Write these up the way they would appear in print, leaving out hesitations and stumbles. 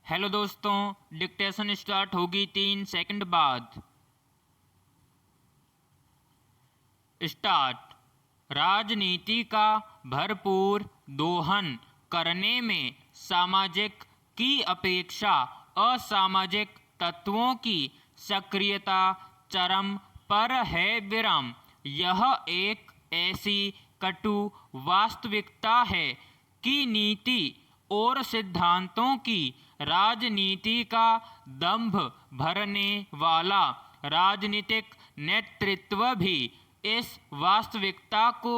Hello दोस्तों, dictation start होगी 3 second बाद। स्टार्ट। राजनीति का भरपूर दोहन करने में सामाजिक की अपेक्षा असामाजिक तत्वों की सक्रियता चरम पर है। विराम। यह एक ऐसी कटु वास्तविकता है कि नीति और सिद्धांतों की राजनीति का दंभ भरने वाला राजनीतिक नेतृत्व भी इस वास्तविकता को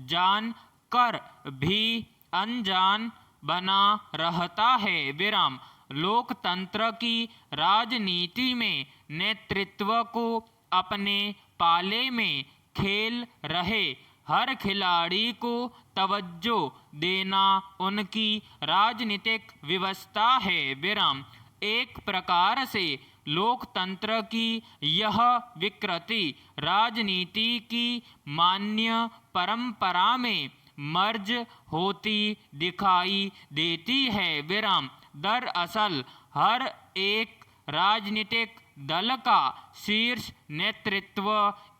जान कर भी अनजान बना रहता है। विराम। लोकतंत्र की राजनीति में नेतृत्व को अपने पाले में खेल रहे हर खिलाड़ी को तवज्जो देना उनकी राजनीतिक व्यवस्था है। विराम। एक प्रकार से लोकतंत्र की यह विकृति राजनीति की मान्य परंपरा में मर्ज होती दिखाई देती है। विराम। दरअसल हर एक राजनीतिक दल का शीर्ष नेतृत्व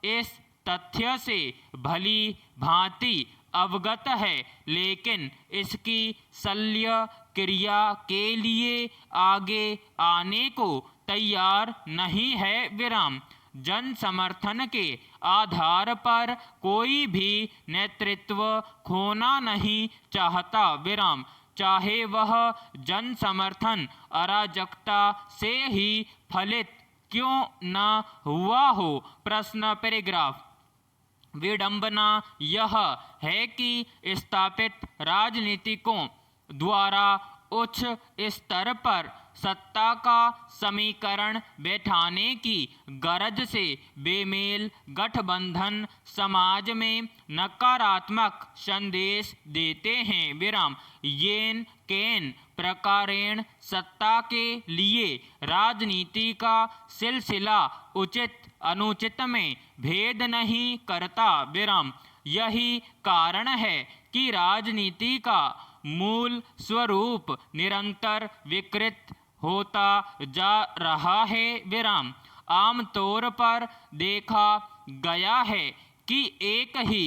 इस तथ्य से भली भांति अवगत है, लेकिन इसकी शल्य क्रिया के लिए आगे आने को तैयार नहीं है। विराम। जन समर्थन के आधार पर कोई भी नेतृत्व खोना नहीं चाहता। विराम। चाहे वह जन समर्थन अराजकता से ही फलित क्यों न हुआ हो। प्रश्न पैराग्राफ। विडंबना यह है कि स्थापित राजनीतिकों द्वारा उच्च स्तर पर सत्ता का समीकरण बैठाने की गरज से बेमेल गठबंधन समाज में नकारात्मक संदेश देते हैं। विराम। येन केन प्रकारेण सत्ता के लिए राजनीति का सिलसिला उचित अनुचित में भेद नहीं करता। विराम। यही कारण है कि राजनीति का मूल स्वरूप निरंतर विकृत होता जा रहा है। विराम। आमतौर पर देखा गया है कि एक ही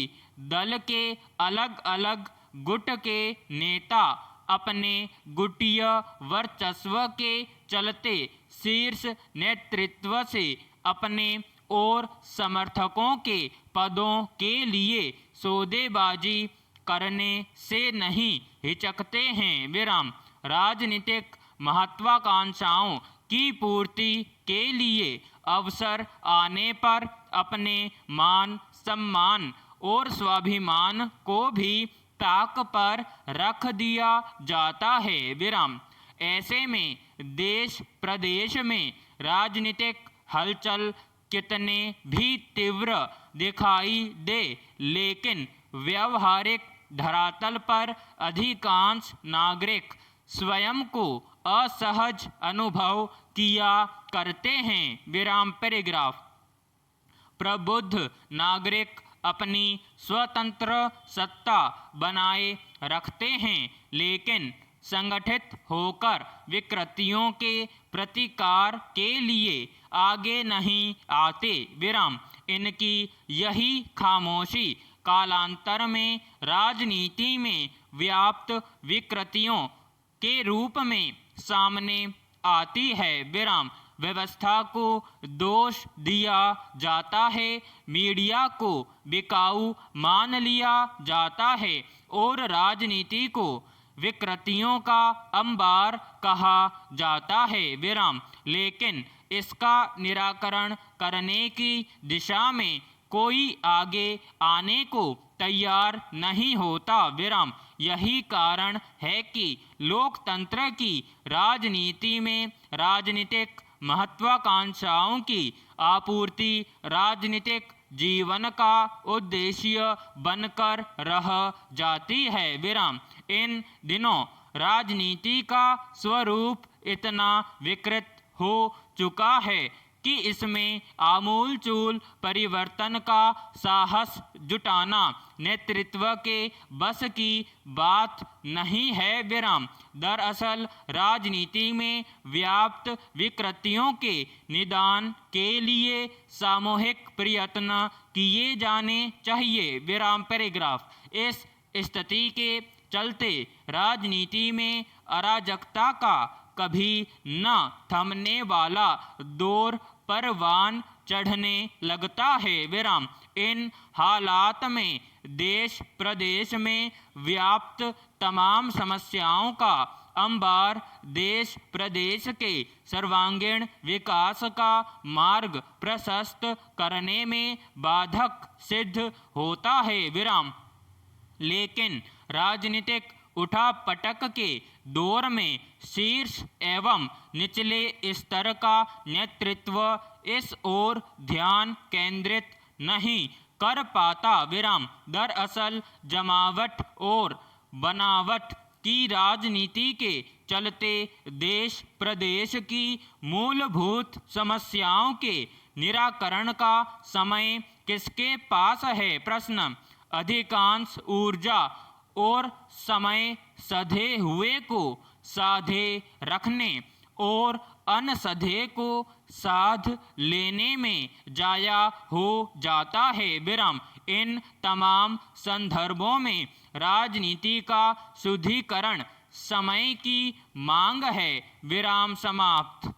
दल के अलग अलग गुट के नेता अपने गुटीय वर्चस्व के चलते शीर्ष नेतृत्व से अपने और समर्थकों के पदों के लिए सौदेबाजी करने से नहीं हिचकते हैं। विराम। राजनीतिक महत्वाकांक्षाओं की पूर्ति के लिए अवसर आने पर अपने मान सम्मान और स्वाभिमान को भी ताक पर रख दिया जाता है। विराम। ऐसे में देश प्रदेश में राजनीतिक हलचल कितने भी तीव्र दिखाई दे, लेकिन व्यवहारिक धरातल पर अधिकांश नागरिक स्वयं को असहज अनुभव किया करते हैं। विराम पैराग्राफ। प्रबुद्ध नागरिक अपनी स्वतंत्र सत्ता बनाए रखते हैं, लेकिन संगठित होकर विकृतियों के प्रतिकार के लिए आगे नहीं आते। विराम। इनकी यही खामोशी कालांतर में राजनीति में व्याप्त विकृतियों के रूप में सामने आती है। विराम। व्यवस्था को दोष दिया जाता है, मीडिया को बिकाऊ मान लिया जाता है और राजनीति को विकृतियों का अंबार कहा जाता है। विराम। लेकिन इसका निराकरण करने की दिशा में कोई आगे आने को तैयार नहीं होता। विराम। यही कारण है कि लोकतंत्र की राजनीति में राजनीतिक महत्वाकांक्षाओं की आपूर्ति राजनीतिक जीवन का उद्देश्य बनकर रह जाती है। विराम। इन दिनों राजनीति का स्वरूप इतना विकृत हो चुका है कि इसमें आमूलचूल परिवर्तन का साहस जुटाना नेतृत्व के बस की बात नहीं है विराम। दरअसल राजनीति में व्याप्त विकृतियों के निदान के लिए सामूहिक प्रयत्न किए जाने चाहिए विराम पैराग्राफ। इस स्थिति के चलते राजनीति में अराजकता का कभी न थमने वाला दौर परवान चढ़ने लगता है विराम। इन हालात में देश प्रदेश में व्याप्त तमाम समस्याओं का अंबार देश प्रदेश के सर्वांगीण विकास का मार्ग प्रशस्त करने में बाधक सिद्ध होता है विराम। लेकिन राजनीतिक उठापटक के दौर में शीर्ष एवं निचले स्तर का नेतृत्व इस ओर ध्यान केंद्रित नहीं कर पाता विराम। दरअसल जमावट और बनावट की राजनीति के चलते देश प्रदेश की मूलभूत समस्याओं के निराकरण का समय किसके पास है प्रश्न। अधिकांश ऊर्जा और समय सधे हुए को साधे रखने और अनसधे को साध लेने में जाया हो जाता है विराम। इन तमाम संदर्भों में राजनीति का शुद्धिकरण समय की मांग है विराम समाप्त।